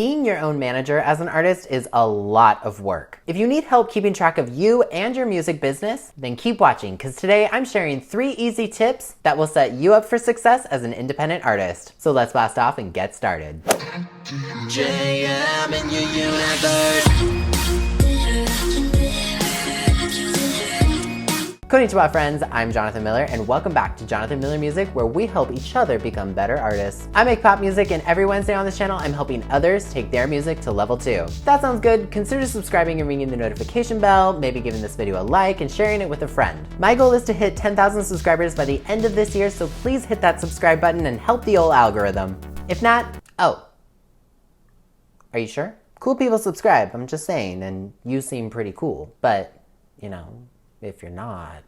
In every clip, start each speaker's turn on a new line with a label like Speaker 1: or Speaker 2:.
Speaker 1: Being your own manager as an artist is a lot of work. If you need help keeping track of you and your music business, then keep watching, because today I'm sharing 3 easy tips that will set you up for success as an independent artist. So let's blast off and get started. JM in your universe. Konnichiwa friends, I'm Jonathan Miller and welcome back to Jonathan Miller Music, where we help each other become better artists. I make pop music and every Wednesday on this channel I'm helping others take their music to level 2. If that sounds good, consider subscribing and ringing the notification bell, maybe giving this video a like and sharing it with a friend. My goal is to hit 10,000 subscribers by the end of this year, so please hit that subscribe button and help the old algorithm. If not, are you sure? Cool people subscribe, I'm just saying, and you seem pretty cool, but if you're not,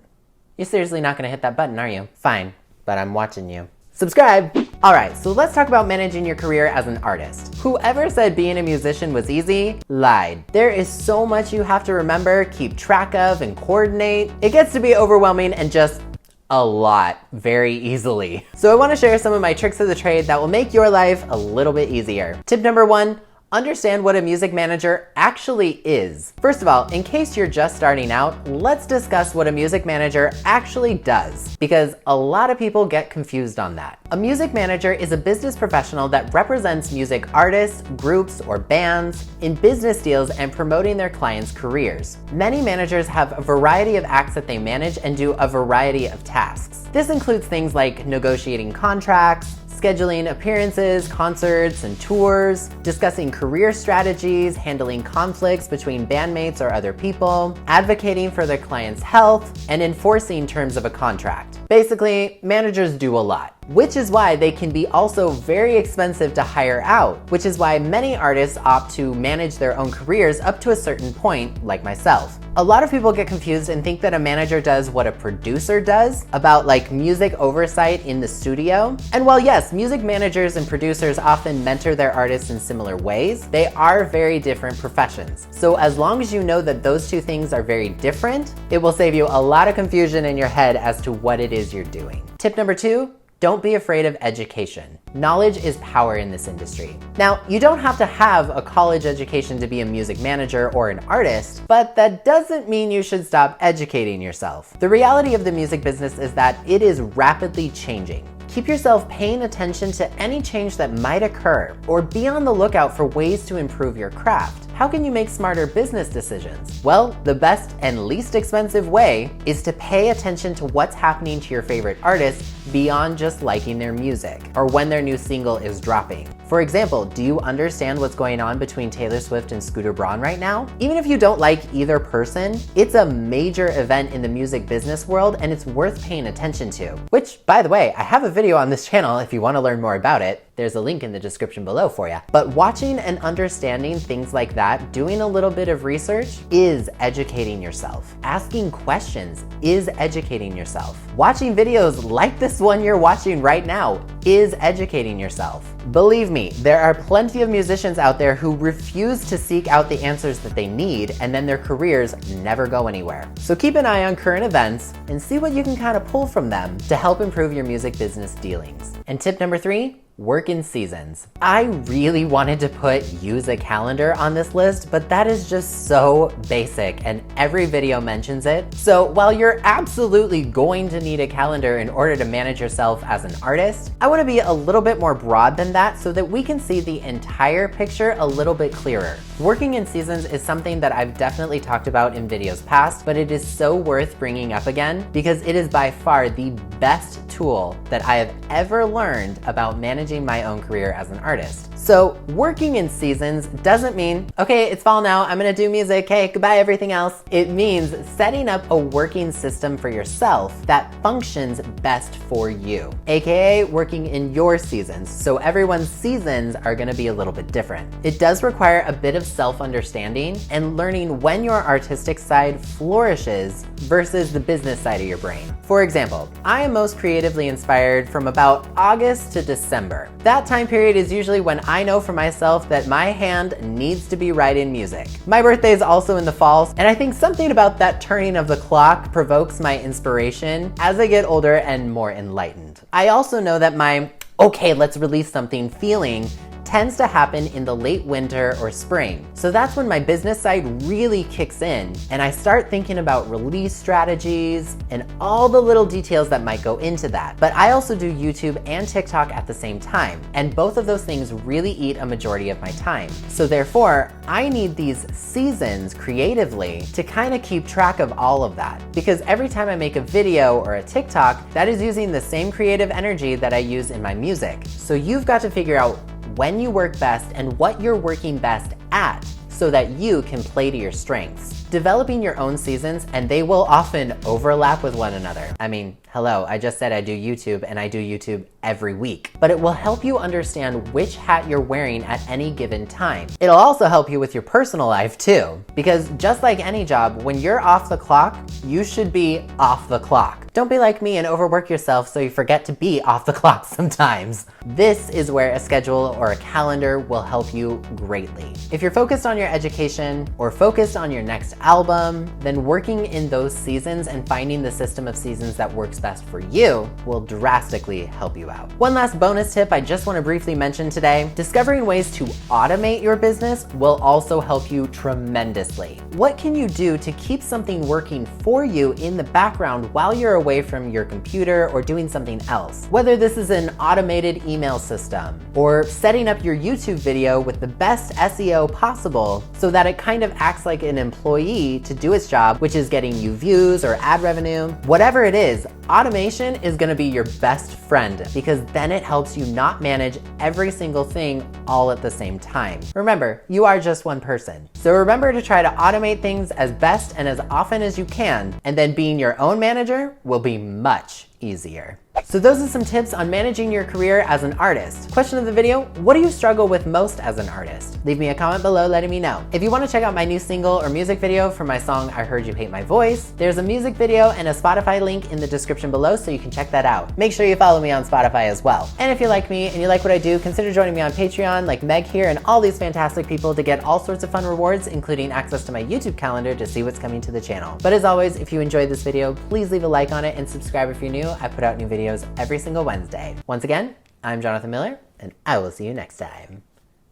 Speaker 1: you're seriously not gonna hit that button, are you? Fine, but I'm watching you. Subscribe! Alright, so let's talk about managing your career as an artist. Whoever said being a musician was easy, lied. There is so much you have to remember, keep track of, and coordinate. It gets to be overwhelming and just a lot very easily. So I wanna share some of my tricks of the trade that will make your life a little bit easier. Tip number 1, understand what a music manager actually is. First of all, in case you're just starting out, let's discuss what a music manager actually does, because a lot of people get confused on that. A music manager is a business professional that represents music artists, groups, or bands in business deals and promoting their clients' careers. Many managers have a variety of acts that they manage and do a variety of tasks. This includes things like negotiating contracts, scheduling appearances, concerts, and tours, discussing career strategies, handling conflicts between bandmates or other people, advocating for their clients' health, and enforcing terms of a contract. Basically, managers do a lot, which is why they can be also very expensive to hire out, which is why many artists opt to manage their own careers up to a certain point, like myself. A lot of people get confused and think that a manager does what a producer does, about like music oversight in the studio. And while yes, music managers and producers often mentor their artists in similar ways, they are very different professions. So as long as you know that those two things are very different, it will save you a lot of confusion in your head as to what it is you're doing. Tip number 2, don't be afraid of education. Knowledge is power in this industry. Now, you don't have to have a college education to be a music manager or an artist, but that doesn't mean you should stop educating yourself. The reality of the music business is that it is rapidly changing. Keep yourself paying attention to any change that might occur, or be on the lookout for ways to improve your craft. How can you make smarter business decisions? Well, the best and least expensive way is to pay attention to what's happening to your favorite artists beyond just liking their music, or when their new single is dropping. For example, do you understand what's going on between Taylor Swift and Scooter Braun right now? Even if you don't like either person, it's a major event in the music business world and it's worth paying attention to. Which, by the way, I have a video on this channel if you want to learn more about it. There's a link in the description below for you. But watching and understanding things like that, doing a little bit of research, is educating yourself. Asking questions is educating yourself. Watching videos like this one you're watching right now is educating yourself. Believe me, there are plenty of musicians out there who refuse to seek out the answers that they need, and then their careers never go anywhere. So keep an eye on current events and see what you can kind of pull from them to help improve your music business dealings. And tip number 3, work in seasons. I really wanted to put use a calendar on this list, but that is just so basic and every video mentions it. So while you're absolutely going to need a calendar in order to manage yourself as an artist, I want to be a little bit more broad than that so that we can see the entire picture a little bit clearer. Working in seasons is something that I've definitely talked about in videos past, but it is so worth bringing up again because it is by far the best tool that I have ever learned about managing my own career as an artist. So working in seasons doesn't mean, okay, it's fall now, I'm gonna do music, hey, goodbye everything else. It means setting up a working system for yourself that functions best for you, AKA working in your seasons. So everyone's seasons are gonna be a little bit different. It does require a bit of self-understanding and learning when your artistic side flourishes versus the business side of your brain. For example, I am most creatively inspired from about August to December. That time period is usually when I know for myself that my hand needs to be writing music. My birthday is also in the fall, and I think something about that turning of the clock provokes my inspiration as I get older and more enlightened. I also know that my, okay, let's release something feeling tends to happen in the late winter or spring. So that's when my business side really kicks in and I start thinking about release strategies and all the little details that might go into that. But I also do YouTube and TikTok at the same time, and both of those things really eat a majority of my time. So therefore, I need these seasons creatively to kind of keep track of all of that. Because every time I make a video or a TikTok, that is using the same creative energy that I use in my music. So you've got to figure out when you work best and what you're working best at so that you can play to your strengths. Developing your own seasons, and they will often overlap with one another. I mean, hello, I just said I do YouTube and I do YouTube every week, but it will help you understand which hat you're wearing at any given time. It'll also help you with your personal life too, because just like any job, when you're off the clock, you should be off the clock. Don't be like me and overwork yourself so you forget to be off the clock sometimes. This is where a schedule or a calendar will help you greatly. If you're focused on your education or focused on your next album, then working in those seasons and finding the system of seasons that works best for you will drastically help you out. One last bonus tip I just want to briefly mention today: discovering ways to automate your business will also help you tremendously. What can you do to keep something working for you in the background while you're away from your computer or doing something else? Whether this is an automated email system or setting up your YouTube video with the best SEO possible so that it kind of acts like an employee to do its job, which is getting you views or ad revenue. Whatever it is, automation is going to be your best friend because then it helps you not manage every single thing all at the same time. Remember, you are just one person. So remember to try to automate things as best and as often as you can, and then being your own manager will be much easier. So those are some tips on managing your career as an artist. Question of the video: what do you struggle with most as an artist? Leave me a comment below letting me know. If you want to check out my new single or music video for my song I Heard You Hate My Voice, there's a music video and a Spotify link in the description below so you can check that out. Make sure you follow me on Spotify as well. And if you like me and you like what I do, consider joining me on Patreon like Meg here and all these fantastic people to get all sorts of fun rewards, including access to my YouTube calendar to see what's coming to the channel. But as always, if you enjoyed this video, please leave a like on it and subscribe if you're new. I put out new videos every single Wednesday. Once again, I'm Jonathan Miller, and I will see you next time.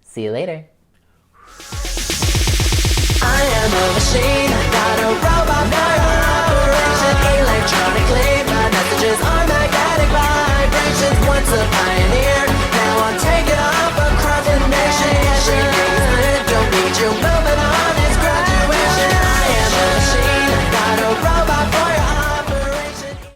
Speaker 1: See you later.
Speaker 2: I am a machine, not a robot, not a operation electronically. My messages are magnetic.